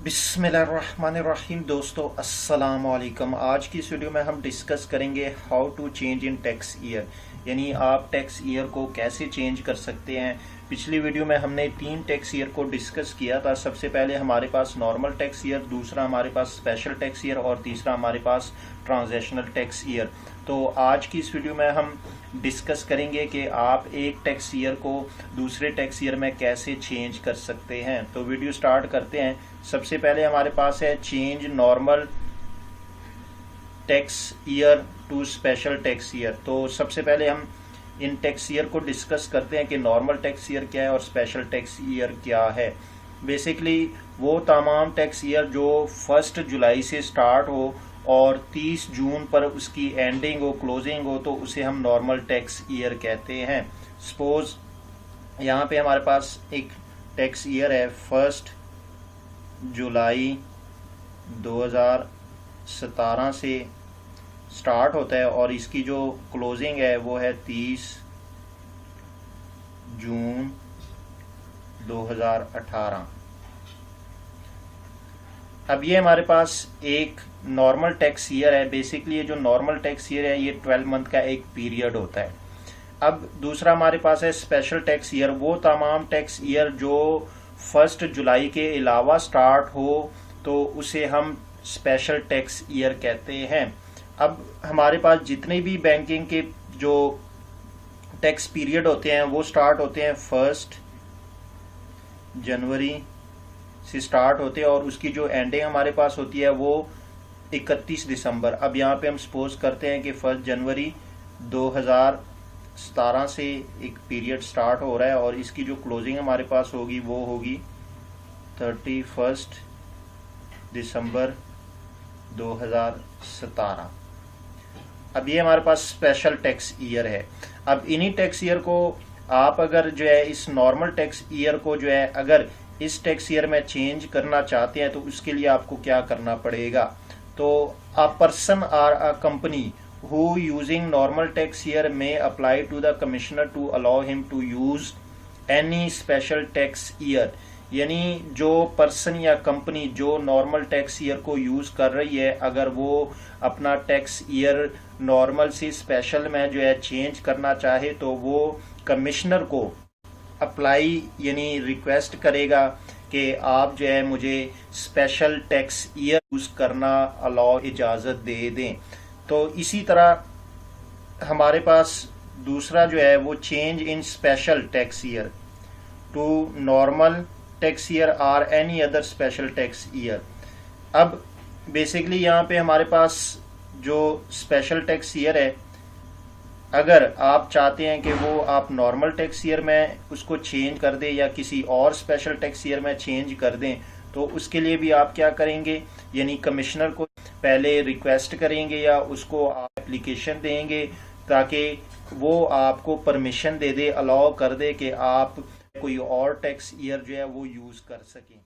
बिस्मिल्लाहिर्रहमानिर्रहीम। दोस्तों अस्सलाम वालेकुम। आज की इस वीडियो में हम डिस्कस करेंगे how to change in tax year, यानी आप टैक्स ईयर को कैसे चेंज कर सकते हैं। पिछली वीडियो में हमने 3 टैक्स ईयर को डिस्कस किया था। सबसे पहले हमारे पास नॉर्मल टैक्स ईयर, दूसरा हमारे पास स्पेशल टैक्स ईयर और तीसरा हमारे पास ट्रांजैक्शनल टैक्स ईयर। तो आज की इस वीडियो में हम डिस्कस करेंगे कि आप एक टैक्स ईयर को दूसरे टैक्स ईयर में कैसे चेंज कर सकते हैं। तो वीडियो स्टार्ट करते हैं। सबसे पहले हमारे पास है change normal tax year to special tax year. तो सबसे पहले हम इन टैक्स ईयर को डिस्कस करते हैं कि नॉर्मल टैक्स ईयर क्या है और स्पेशल टैक्स ईयर क्या है। बेसिकली वो तमाम टैक्स ईयर जो 1 जुलाई से स्टार्ट हो और 30 जून पर उसकी एंडिंग हो, क्लोजिंग हो, तो उसे हम नॉर्मल टैक्स ईयर कहते हैं। सपोज यहाँ पे हमारे पास एक टैक्स ईयर है 1 जुलाई 2017 से स्टार्ट होता है और इसकी जो क्लोजिंग है वो है 30 जून 2018। अब ये हमारे पास एक नॉर्मल टैक्स ईयर है। बेसिकली ये जो नॉर्मल टैक्स ईयर है ये 12 मंथ का एक पीरियड होता है। अब दूसरा हमारे पास है स्पेशल टैक्स ईयर। वो तमाम टैक्स ईयर जो 1 जुलाई के अलावा स्टार्ट हो तो उसे हम स्पेशल टैक्स ईयर कहते हैं। अब हमारे पास जितने भी बैंकिंग के जो टैक्स पीरियड होते हैं वो स्टार्ट होते हैं 1 जनवरी से स्टार्ट होते हैं और उसकी जो एंडिंग हमारे पास होती है वो 31 दिसंबर। अब यहाँ पे हम सपोज करते हैं कि 1 जनवरी 2017 से एक पीरियड स्टार्ट हो रहा है और इसकी जो क्लोजिंग हमारे पास होगी वो होगी 31 दिसंबर 2017। अब ये हमारे पास स्पेशल टैक्स ईयर है। अब इन्हीं टैक्स ईयर को आप अगर जो है इस नॉर्मल टैक्स ईयर को जो है अगर इस टैक्स ईयर में चेंज करना चाहते हैं तो उसके लिए आपको क्या करना पड़ेगा। तो a person or a company who using normal tax year में apply to the commissioner to allow him to use any special tax year, यानी जो पर्सन या कंपनी जो नॉर्मल टैक्स ईयर को यूज कर रही है अगर वो अपना टैक्स ईयर नॉर्मल से स्पेशल में जो है चेंज करना चाहे तो वो कमिश्नर को अप्लाई यानी रिक्वेस्ट करेगा कि आप जो है मुझे स्पेशल टैक्स ईयर यूज करना अलाउ इजाजत दे दें। तो इसी तरह हमारे पास दूसरा जो है वो change in special tax year to normal tax year or any other special tax year. अब बेसिकली यहाँ पे हमारे पास जो स्पेशल टैक्स ईयर है अगर आप चाहते हैं कि वो आप नॉर्मल टैक्स ईयर में उसको चेंज कर दें या किसी और स्पेशल टैक्स ईयर में चेंज कर दें तो उसके लिए भी आप क्या करेंगे, यानी कमिश्नर को पहले रिक्वेस्ट करेंगे या उसको आप एप्लीकेशन देंगे ताकि वो आपको परमिशन दे दे, अलाउ कर दे कि आप कोई और टैक्स ईयर जो है वो यूज कर सकें।